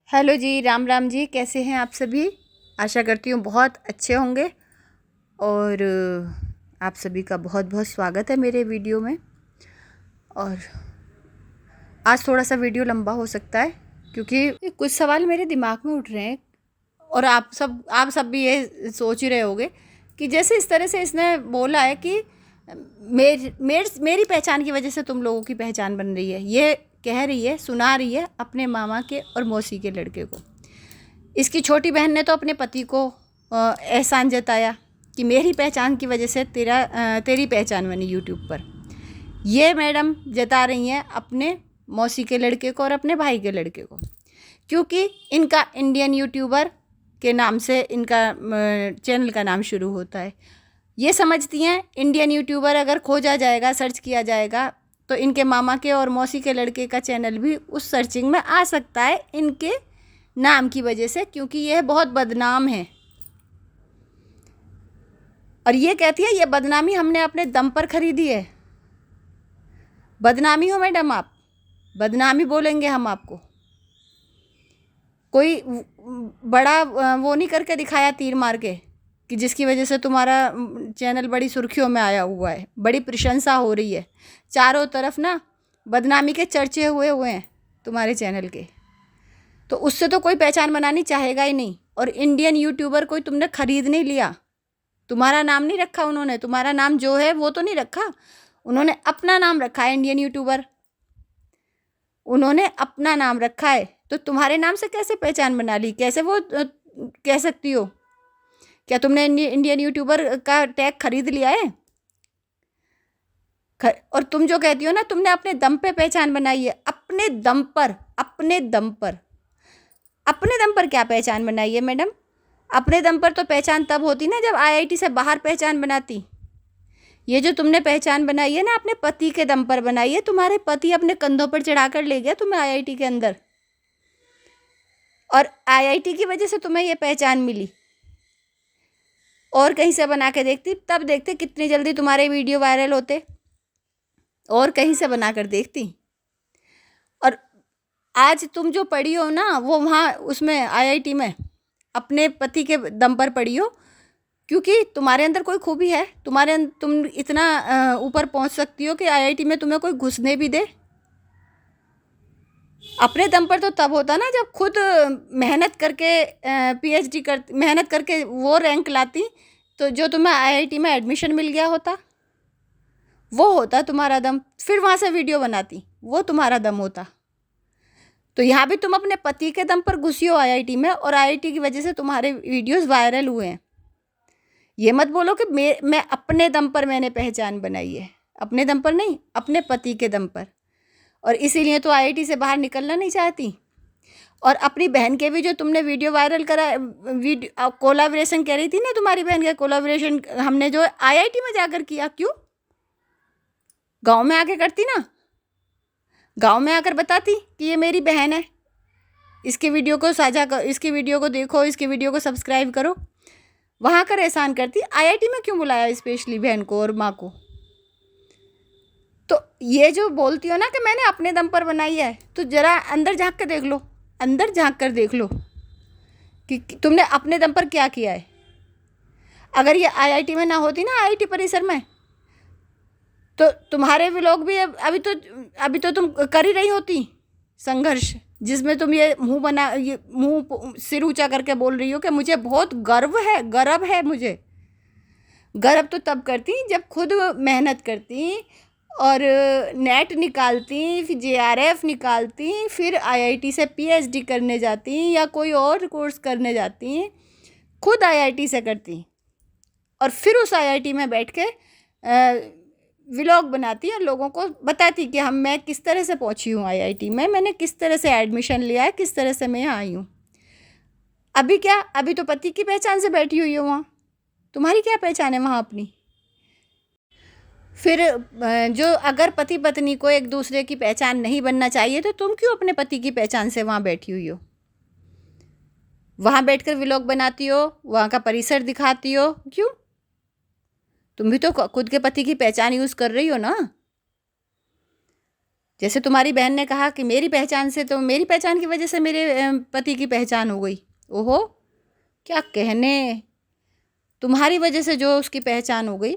Hello जी, राम राम जी। कैसे हैं आप सभी? आशा करती हूँ बहुत अच्छे होंगे। और आप सभी का बहुत बहुत स्वागत है मेरे वीडियो में। और आज थोड़ा सा वीडियो लंबा हो सकता है क्योंकि कुछ सवाल मेरे दिमाग में उठ रहे हैं। और आप सब भी ये सोच ही रहे होंगे कि जैसे इस तरह से इसने बोला है कि मेरी पहचान की वजह से तुम लोगों की पहचान बन रही है। ये कह रही है, सुना रही है अपने मामा के और मौसी के लड़के को। इसकी छोटी बहन ने तो अपने पति को एहसान जताया कि मेरी पहचान की वजह से तेरी पहचान बनी यूट्यूब पर। ये मैडम जता रही हैं अपने मौसी के लड़के को और अपने भाई के लड़के को, क्योंकि इनका इंडियन यूट्यूबर के नाम से इनका चैनल का नाम शुरू होता है। ये समझती हैं इंडियन यूट्यूबर अगर खोजा जाएगा, सर्च किया जाएगा, तो इनके मामा के और मौसी के लड़के का चैनल भी उस सर्चिंग में आ सकता है इनके नाम की वजह से, क्योंकि यह बहुत बदनाम है। और ये कहती है ये बदनामी हमने अपने दम पर खरीदी है। बदनामी हो मैडम आप, बदनामी बोलेंगे हम आपको। कोई बड़ा वो नहीं करके दिखाया तीर मार के कि जिसकी वजह से तुम्हारा चैनल बड़ी सुर्खियों में आया हुआ है, बड़ी प्रशंसा हो रही है। चारों तरफ ना बदनामी के चर्चे हुए हैं तुम्हारे चैनल के। तो उससे तो कोई पहचान बनानी चाहेगा ही नहीं। और इंडियन यूट्यूबर कोई तुमने खरीद नहीं लिया, तुम्हारा नाम नहीं रखा उन्होंने। तुम्हारा नाम जो है वो तो नहीं रखा, उन्होंने अपना नाम रखा है इंडियन यूट्यूबर। उन्होंने अपना नाम रखा है, तो तुम्हारे नाम से कैसे पहचान बना ली? कैसे वो कह सकती हो? क्या तुमने इंडियन यूट्यूबर का टैग खरीद लिया है? और तुम जो कहती हो ना तुमने अपने दम पे पहचान बनाई है, अपने दम पर, अपने दम पर। अपने दम पर क्या पहचान बनाई है मैडम? अपने दम पर तो पहचान तब होती ना जब आईआईटी से बाहर पहचान बनाती। ये जो तुमने पहचान बनाई है ना अपने पति के दम पर बनाई है। तुम्हारे पति अपने कंधों पर चढ़ाकर ले गया तुम्हें आईआईटी के अंदर, और आईआईटी की वजह से तुम्हें ये पहचान मिली। और कहीं से बना के देखती तब देखते कितनी जल्दी तुम्हारे वीडियो वायरल होते, और कहीं से बनाकर देखती। और आज तुम जो पढ़ी हो ना वो वहाँ उसमें आईआईटी में अपने पति के दम पर पढ़ी हो, क्योंकि तुम्हारे अंदर कोई खूबी है। तुम इतना ऊपर पहुँच सकती हो कि आईआईटी में तुम्हें कोई घुसने भी दे। अपने दम पर तो तब होता ना जब खुद मेहनत करके पीएचडी कर मेहनत करके वो रैंक लाती, तो जो तुम्हें आईआईटी में एडमिशन मिल गया होता, वो होता तुम्हारा दम। फिर वहाँ से वीडियो बनाती, वो तुम्हारा दम होता। तो यहाँ भी तुम अपने पति के दम पर घुसी हो आईआईटी में, और आईआईटी की वजह से तुम्हारे वीडियोस वायरल हुए हैं। ये मत बोलो कि मैं अपने दम पर मैंने पहचान बनाई है। अपने दम पर नहीं, अपने पति के दम पर। और इसीलिए तो आईआईटी से बाहर निकलना नहीं चाहती। और अपनी बहन के भी जो तुमने वीडियो वायरल करा, वीडियो कोलाब्रेशन कह रही थी ना, तुम्हारी बहन का कोलाब्रेशन हमने जो आईआईटी में जाकर किया। क्यों? गाँव में आके करती ना, गाँव में आकर बताती कि ये मेरी बहन है, इसके वीडियो को साझा कर, इसकी वीडियो को देखो, इसके वीडियो को सब्सक्राइब करो। वहाँ कर एहसान करती। आईआईटी में क्यों बुलाया स्पेशली बहन को और माँ को? तो ये जो बोलती हो ना कि मैंने अपने दम पर बनाई है, तो ज़रा अंदर झांक कर देख लो, अंदर झांक कर देख लो कि तुमने अपने दम पर क्या किया है। अगर ये आईआईटी में ना होती ना, आईआईटी परिसर में, तो तुम्हारे व्लॉग भी अभी तो तुम कर ही रही होती संघर्ष, जिसमें तुम ये मुंह सिर ऊंचा करके बोल रही हो कि मुझे बहुत गर्व है मुझे। गर्व तो तब करती जब खुद मेहनत करती और नेट निकालती, फिर जेआरएफ निकालती, फिर आईआईटी से पीएचडी करने जाती या कोई और कोर्स करने जाती, खुद आईआईटी से करती, और फिर उस आईआईटी में बैठ के व्लॉग बनाती और लोगों को बताती कि मैं किस तरह से पहुंची हूँ आईआईटी में, मैंने किस तरह से एडमिशन लिया है, किस तरह से मैं यहाँ आई हूँ। अभी क्या, अभी तो पति की पहचान से बैठी हुई हो वहाँ। तुम्हारी क्या पहचान है वहाँ अपनी? फिर जो अगर पति पत्नी को एक दूसरे की पहचान नहीं बनना चाहिए, तो तुम क्यों अपने पति की पहचान से वहाँ बैठी हुई हो? वहाँ बैठकर व्लॉग बनाती हो, वहाँ का परिसर दिखाती हो। क्यों? तुम भी तो खुद के पति की पहचान यूज़ कर रही हो ना। जैसे तुम्हारी बहन ने कहा कि मेरी पहचान से, तो मेरी पहचान की वजह से मेरे पति की पहचान हो गई। ओहो, क्या कहने, तुम्हारी वजह से जो उसकी पहचान हो गई,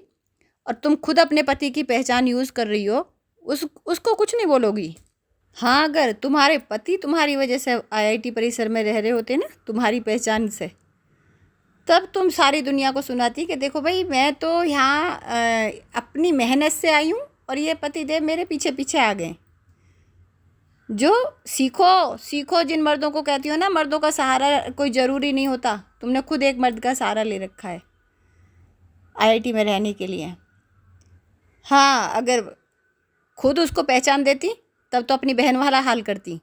और तुम खुद अपने पति की पहचान यूज़ कर रही हो, उसको कुछ नहीं बोलोगी। हाँ, अगर तुम्हारे पति तुम्हारी वजह से आईआईटी परिसर में रह रहे होते ना, तुम्हारी पहचान से, तब तुम सारी दुनिया को सुनाती कि देखो भाई, मैं तो यहाँ अपनी मेहनत से आई हूँ और ये पतिदेव मेरे पीछे पीछे आ गए। जो सीखो सीखो, जिन मर्दों को कहती हो ना, मर्दों का सहारा कोई ज़रूरी नहीं होता। तुमने खुद एक मर्द का सहारा ले रखा है आईआईटी में रहने के लिए। हाँ, अगर खुद उसको पहचान देती तब तो अपनी बहन वाला हाल करती।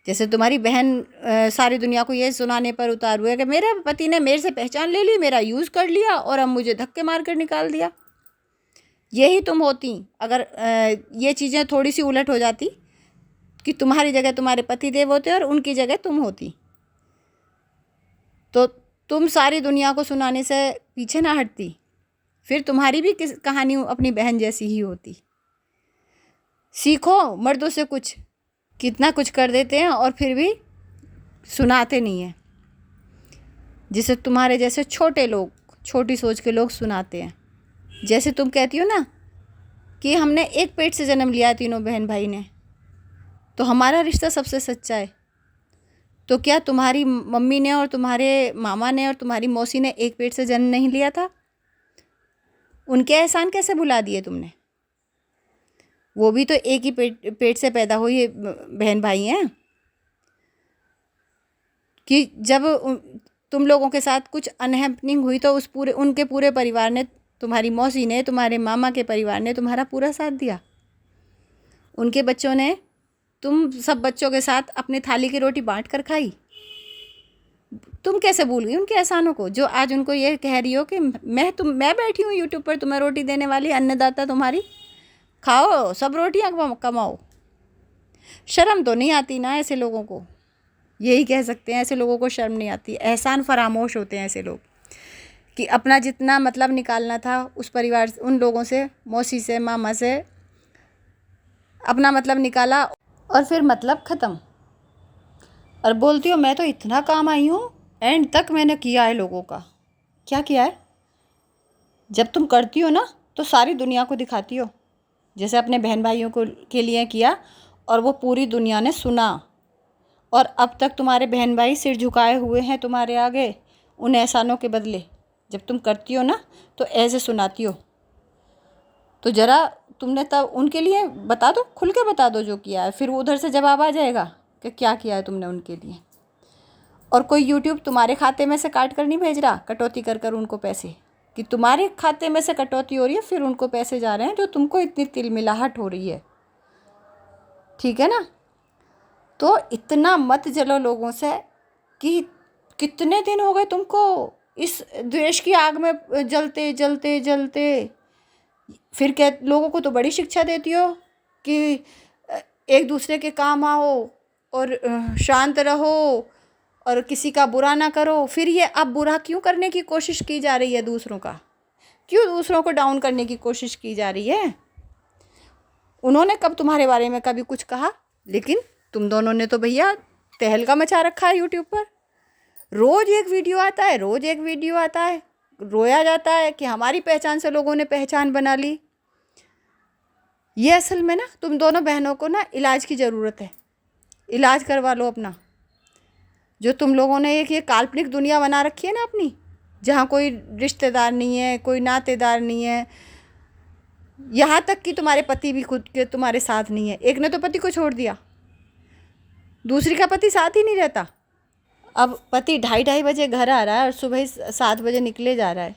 जैसे तुम्हारी बहन सारी दुनिया को ये सुनाने पर उतार हुआ है कि मेरे पति ने मेरे से पहचान ले ली, मेरा यूज़ कर लिया और अब मुझे धक्के मार कर निकाल दिया। यही तुम होती अगर ये चीज़ें थोड़ी सी उलट हो जाती, कि तुम्हारी जगह तुम्हारे पति देव होते और उनकी जगह तुम होती, तो तुम सारी दुनिया को सुनाने से पीछे ना हटती। फिर तुम्हारी भी कहानी अपनी बहन जैसी ही होती। सीखो मर्दों से कुछ, कितना कुछ कर देते हैं और फिर भी सुनाते नहीं हैं, जिसे तुम्हारे जैसे छोटे लोग, छोटी सोच के लोग सुनाते हैं। जैसे तुम कहती हो ना कि हमने एक पेट से जन्म लिया, तीनों बहन भाई ने, तो हमारा रिश्ता सबसे सच्चा है। तो क्या तुम्हारी मम्मी ने और तुम्हारे मामा ने और तुम्हारी मौसी ने एक पेट से जन्म नहीं लिया था? उनके एहसान कैसे भुला दिए तुमने? वो भी तो एक ही पेट से पैदा हुई बहन भाई हैं। कि जब तुम लोगों के साथ कुछ अनहैपनिंग हुई तो उनके पूरे परिवार ने, तुम्हारी मौसी ने, तुम्हारे मामा के परिवार ने तुम्हारा पूरा साथ दिया। उनके बच्चों ने तुम सब बच्चों के साथ अपनी थाली की रोटी बांट कर खाई। तुम कैसे भूल गई उनके एहसानों को, जो आज उनको ये कह रही हो कि मैं बैठी हूँ यूट्यूब पर तुम्हें रोटी देने वाली, अन्नदाता तुम्हारी, खाओ सब रोटियाँ कमाओ। शर्म तो नहीं आती ना ऐसे लोगों को? यही कह सकते हैं, ऐसे लोगों को शर्म नहीं आती। एहसान फरामोश होते हैं ऐसे लोग, कि अपना जितना मतलब निकालना था उस परिवार से, उन लोगों से, मौसी से, मामा से अपना मतलब निकाला और फिर मतलब ख़त्म। और बोलती हो मैं तो इतना काम आई हूँ, एंड तक मैंने किया है लोगों का। क्या किया है? जब तुम करती हो ना तो सारी दुनिया को दिखाती हो, जैसे अपने बहन भाइयों को के लिए किया और वो पूरी दुनिया ने सुना, और अब तक तुम्हारे बहन भाई सिर झुकाए हुए हैं तुम्हारे आगे उन एहसानों के बदले। जब तुम करती हो ना तो ऐसे सुनाती हो, तो ज़रा तुमने तब उनके लिए बता दो, खुल के बता दो जो किया है, फिर उधर से जवाब आ जाएगा कि क्या किया है तुमने उनके लिए। और कोई यूट्यूब तुम्हारे खाते में से काट कर नहीं भेज रहा, कटौती कर कर उनको पैसे, कि तुम्हारे खाते में से कटौती हो रही है, फिर उनको पैसे जा रहे हैं जो तुमको इतनी तिलमिलाहट हो रही है। ठीक है ना? तो इतना मत जलो लोगों से, कि कितने दिन हो गए तुमको इस द्वेष की आग में जलते जलते जलते। फिर क्या लोगों को तो बड़ी शिक्षा देती हो कि एक दूसरे के काम आओ और शांत रहो और किसी का बुरा ना करो। फिर ये अब बुरा क्यों करने की कोशिश की जा रही है दूसरों का? क्यों दूसरों को डाउन करने की कोशिश की जा रही है? उन्होंने कब तुम्हारे बारे में कभी कुछ कहा? लेकिन तुम दोनों ने तो भैया तहलका मचा रखा है यूट्यूब पर। रोज़ एक वीडियो आता है, रोज़ एक वीडियो आता है, रोया जाता है कि हमारी पहचान से लोगों ने पहचान बना ली। ये असल में ना तुम दोनों बहनों को ना इलाज की ज़रूरत है। इलाज करवा लो अपना। जो तुम लोगों ने एक ये काल्पनिक दुनिया बना रखी है ना अपनी, जहाँ कोई रिश्तेदार नहीं है, कोई नातेदार नहीं है, यहाँ तक कि तुम्हारे पति भी खुद के तुम्हारे साथ नहीं है। एक ने तो पति को छोड़ दिया, दूसरी का पति साथ ही नहीं रहता। अब पति 2:30 बजे घर आ रहा है और सुबह 7 बजे निकले जा रहा है,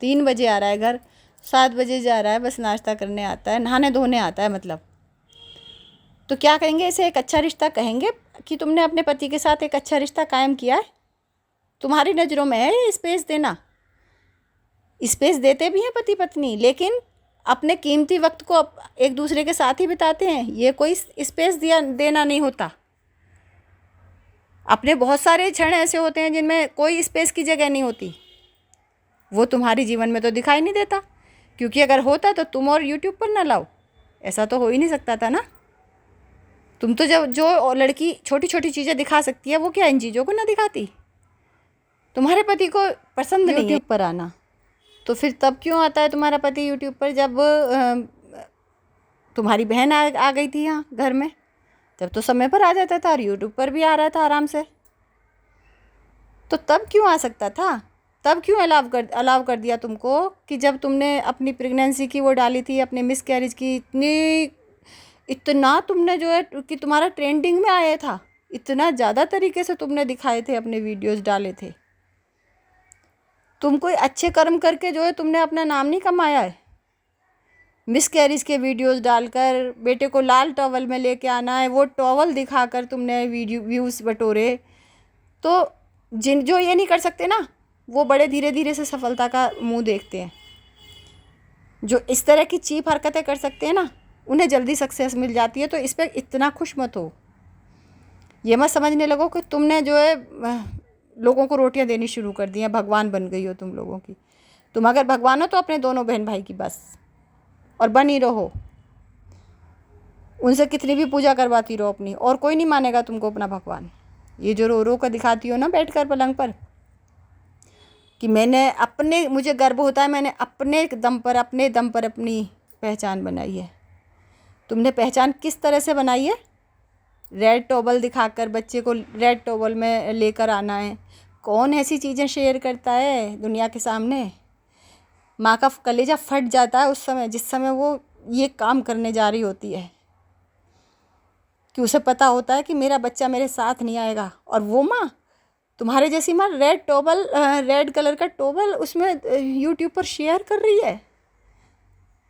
3 बजे आ रहा है घर, 7 बजे जा रहा है, बस नाश्ता करने आता है, नहाने धोने आता है मतलब। तो क्या कहेंगे इसे? एक अच्छा रिश्ता कहेंगे कि तुमने अपने पति के साथ एक अच्छा रिश्ता कायम किया है? तुम्हारी नज़रों में है ये स्पेस देना? स्पेस देते भी हैं पति पत्नी, लेकिन अपने कीमती वक्त को एक दूसरे के साथ ही बिताते हैं। ये कोई स्पेस देना नहीं होता। अपने बहुत सारे क्षण ऐसे होते हैं जिनमें कोई स्पेस की जगह नहीं होती। वो तुम्हारे जीवन में तो दिखाई नहीं देता, क्योंकि अगर होता तो तुम और यूट्यूब पर ना लाओ। ऐसा तो हो ही नहीं सकता था ना। तुम तो जब जो लड़की छोटी छोटी चीज़ें दिखा सकती है वो क्या इन चीज़ों को ना दिखाती? तुम्हारे पति को पसंद नहीं है यूट्यूब पर आना, तो फिर तब क्यों आता है तुम्हारा पति यूट्यूब पर? जब तुम्हारी बहन आ गई थी यहाँ घर में, तब तो समय पर आ जाता था और यूट्यूब पर भी आ रहा था आराम से। तो तब क्यों आ सकता था? तब क्यों अलाव कर दिया तुमको कि जब तुमने अपनी प्रेगनेंसी की वो डाली थी, अपने मिस कैरेज की, इतना तुमने जो है कि तुम्हारा ट्रेंडिंग में आया था, इतना ज़्यादा तरीके से तुमने दिखाए थे, अपने वीडियोस डाले थे। तुम कोई अच्छे कर्म करके जो है तुमने अपना नाम नहीं कमाया है। मिस कैरीज के वीडियोस डालकर बेटे को लाल टॉवल में लेके आना है, वो टॉवल दिखाकर तुमने वीडियो व्यूज़ बटोरे। तो जो ये नहीं कर सकते ना, वो बड़े धीरे धीरे से सफलता का मुंह देखते हैं। जो इस तरह की चीप हरकतें कर सकते हैं ना, उन्हें जल्दी सक्सेस मिल जाती है। तो इस पर इतना खुश मत हो। ये मत समझने लगो कि तुमने जो है लोगों को रोटियां देनी शुरू कर दी हैं, भगवान बन गई हो तुम लोगों की। तुम अगर भगवान हो तो अपने दोनों बहन भाई की बस, और बनी रहो। उनसे कितनी भी पूजा करवाती रहो अपनी, और कोई नहीं मानेगा तुमको अपना भगवान। ये जो रो रो कर दिखाती हो ना बैठकर पलंग पर कि मुझे गर्व होता है, मैंने अपने दम पर अपनी पहचान बनाई है। तुमने पहचान किस तरह से बनाई है? रेड टॉवल दिखाकर बच्चे को रेड टॉवल में लेकर आना है। कौन ऐसी चीज़ें शेयर करता है दुनिया के सामने? माँ का कलेजा फट जाता है उस समय, जिस समय वो ये काम करने जा रही होती है, कि उसे पता होता है कि मेरा बच्चा मेरे साथ नहीं आएगा। और वो माँ, तुम्हारे जैसी माँ, रेड कलर का टॉवल उसमें यूट्यूब पर शेयर कर रही है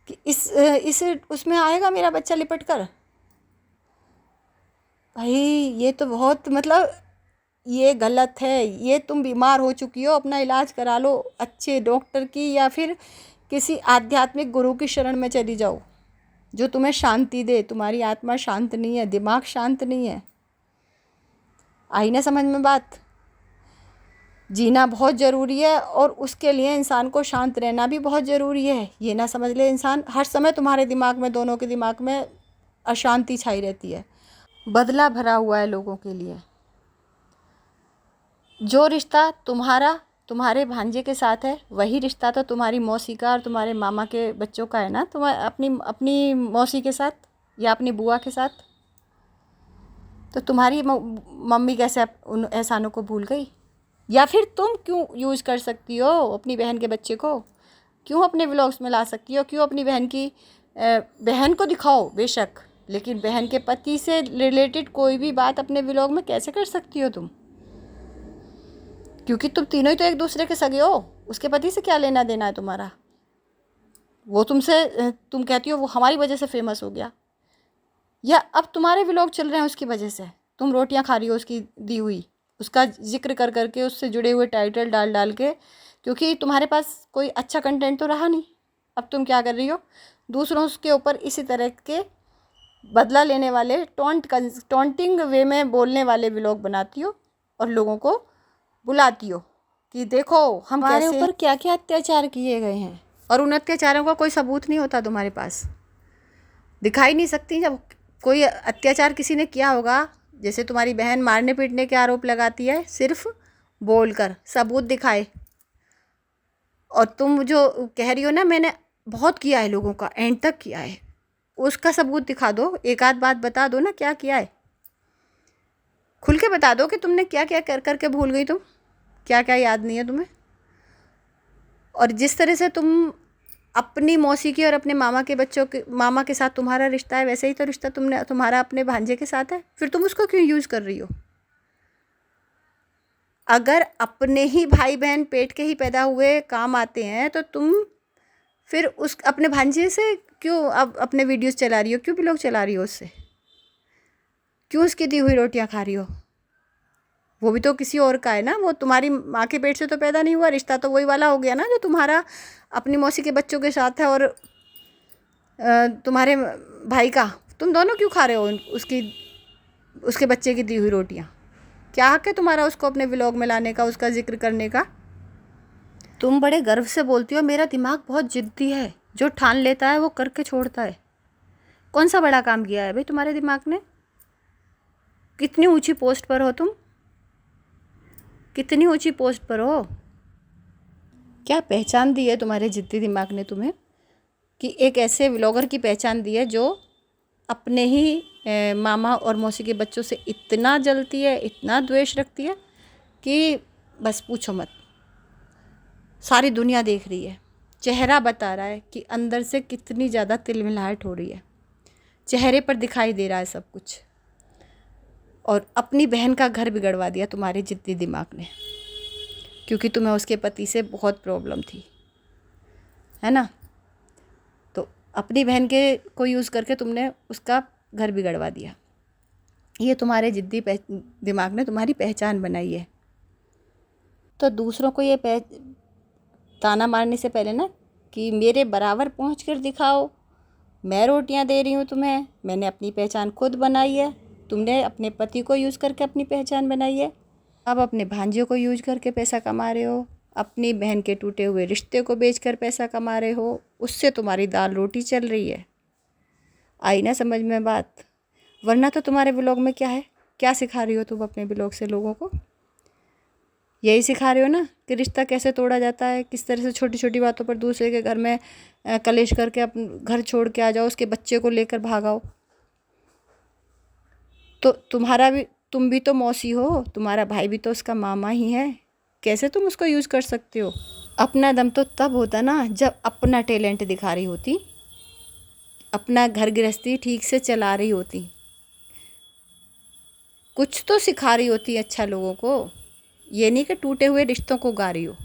कि इस उसमें आएगा मेरा बच्चा लिपट कर। भाई ये तो बहुत, मतलब ये गलत है। ये तुम बीमार हो चुकी हो, अपना इलाज करा लो अच्छे डॉक्टर की, या फिर किसी आध्यात्मिक गुरु की शरण में चली जाओ जो तुम्हें शांति दे। तुम्हारी आत्मा शांत नहीं है, दिमाग शांत नहीं है। आई ना समझ में बात? जीना बहुत ज़रूरी है, और उसके लिए इंसान को शांत रहना भी बहुत ज़रूरी है। ये ना समझ ले इंसान, हर समय तुम्हारे दिमाग में, दोनों के दिमाग में अशांति छाई रहती है। बदला भरा हुआ है लोगों के लिए। जो रिश्ता तुम्हारे भांजे के साथ है, वही रिश्ता तो तुम्हारी मौसी का और तुम्हारे मामा के बच्चों का है ना। तुम अपनी मौसी के साथ या अपनी बुआ के साथ। तो तुम्हारी मम्मी कैसे उन एहसानों को भूल गई? या फिर तुम क्यों यूज़ कर सकती हो अपनी बहन के बच्चे को? क्यों अपने व्लॉग्स में ला सकती हो? क्यों अपनी बहन को दिखाओ बेशक, लेकिन बहन के पति से रिलेटेड कोई भी बात अपने व्लॉग में कैसे कर सकती हो तुम? क्योंकि तुम तीनों ही तो एक दूसरे के सगे हो। उसके पति से क्या लेना देना है तुम्हारा? वो तुम कहती हो वो हमारी वजह से फेमस हो गया, या अब तुम्हारे व्लॉग चल रहे हैं उसकी वजह से। तुम रोटियां खा रही हो उसकी दी हुई, उसका जिक्र कर करके, उससे जुड़े हुए टाइटल डाल डाल के, क्योंकि तुम्हारे पास कोई अच्छा कंटेंट तो रहा नहीं। अब तुम क्या कर रही हो? दूसरों के ऊपर इसी तरह के बदला लेने वाले, टॉन्टिंग वे में बोलने वाले व्लॉग बनाती हो, और लोगों को बुलाती हो कि देखो हमारे ऊपर क्या क्या अत्याचार किए गए हैं। और उन अत्याचारों का कोई सबूत नहीं होता तुम्हारे पास, दिखाई नहीं सकती। जब कोई अत्याचार किसी ने किया होगा, जैसे तुम्हारी बहन मारने पीटने के आरोप लगाती है सिर्फ बोलकर, सबूत दिखाए। और तुम जो कह रही हो ना मैंने बहुत किया है लोगों का, एंड तक किया है, उसका सबूत दिखा दो। एक आध बात बता दो ना, क्या किया है। खुल के बता दो कि तुमने क्या क्या कर करके भूल गई, तुम क्या क्या याद नहीं है तुम्हें। और जिस तरह से तुम अपनी मौसी की और अपने मामा के साथ तुम्हारा रिश्ता है, वैसे ही तो रिश्ता तुम्हारा अपने भांजे के साथ है। फिर तुम उसको क्यों यूज़ कर रही हो? अगर अपने ही भाई बहन पेट के ही पैदा हुए काम आते हैं, तो तुम फिर अपने भांजे से क्यों अब अपने वीडियोस चला रही हो? क्यों व्लॉग चला रही हो उससे? क्यों उसकी दी हुई रोटियां खा रही हो? वो भी तो किसी और का है ना, वो तुम्हारी माँ के पेट से तो पैदा नहीं हुआ। रिश्ता तो वही वाला हो गया ना जो तुम्हारा अपनी मौसी के बच्चों के साथ है, और तुम्हारे भाई का। तुम दोनों क्यों खा रहे हो उसके बच्चे की दी हुई रोटियां? क्या हक है तुम्हारा उसको अपने व्लॉग में लाने का, उसका जिक्र करने का? तुम बड़े गर्व से बोलती हो मेरा दिमाग बहुत जिद्दी है, जो ठान लेता है वो करके छोड़ता है। कौन सा बड़ा काम किया है भाई तुम्हारे दिमाग ने? कितनी ऊंची पोस्ट पर हो तुम? कितनी ऊंची पोस्ट पर हो? क्या पहचान दी है तुम्हारे जिद्दी दिमाग ने तुम्हें, कि एक ऐसे व्लॉगर की पहचान दी है जो अपने ही मामा और मौसी के बच्चों से इतना जलती है, इतना द्वेष रखती है कि बस पूछो मत। सारी दुनिया देख रही है, चेहरा बता रहा है कि अंदर से कितनी ज़्यादा तिलमिलाहट हो रही है, चेहरे पर दिखाई दे रहा है सब कुछ। और अपनी बहन का घर बिगड़वा दिया तुम्हारे जिद्दी दिमाग ने, क्योंकि तुम्हें उसके पति से बहुत प्रॉब्लम थी, है ना। तो अपनी बहन के को यूज़ करके तुमने उसका घर बिगड़वा दिया। ये तुम्हारे जिद्दी दिमाग ने तुम्हारी पहचान बनाई है। तो दूसरों को ये ताना मारने से पहले ना, कि मेरे बराबर पहुँच कर दिखाओ, मैं रोटियां दे रही हूँ तुम्हें, मैंने अपनी पहचान खुद बनाई है। तुमने अपने पति को यूज़ करके अपनी पहचान बनाई है, अब अपने भांजियों को यूज करके पैसा कमा रहे हो, अपनी बहन के टूटे हुए रिश्ते को बेचकर पैसा कमा रहे हो, उससे तुम्हारी दाल रोटी चल रही है। आई ना समझ में बात? वरना तो तुम्हारे ब्लॉग में क्या है, क्या सिखा रही हो तुम अपने ब्लॉग से लोगों को? यही सिखा रहे हो ना कि रिश्ता कैसे तोड़ा जाता है, किस तरह से छोटी छोटी बातों पर दूसरे के घर में कलेश करके अपने घर छोड़ के आ जाओ, उसके बच्चे को लेकर भागाओ। तो तुम भी तो मौसी हो, तुम्हारा भाई भी तो उसका मामा ही है, कैसे तुम उसको यूज़ कर सकते हो? अपना दम तो तब होता ना जब अपना टैलेंट दिखा रही होती, अपना घर गृहस्थी ठीक से चला रही होती, कुछ तो सिखा रही होती अच्छा लोगों को। ये नहीं कि टूटे हुए रिश्तों को गा रही हो।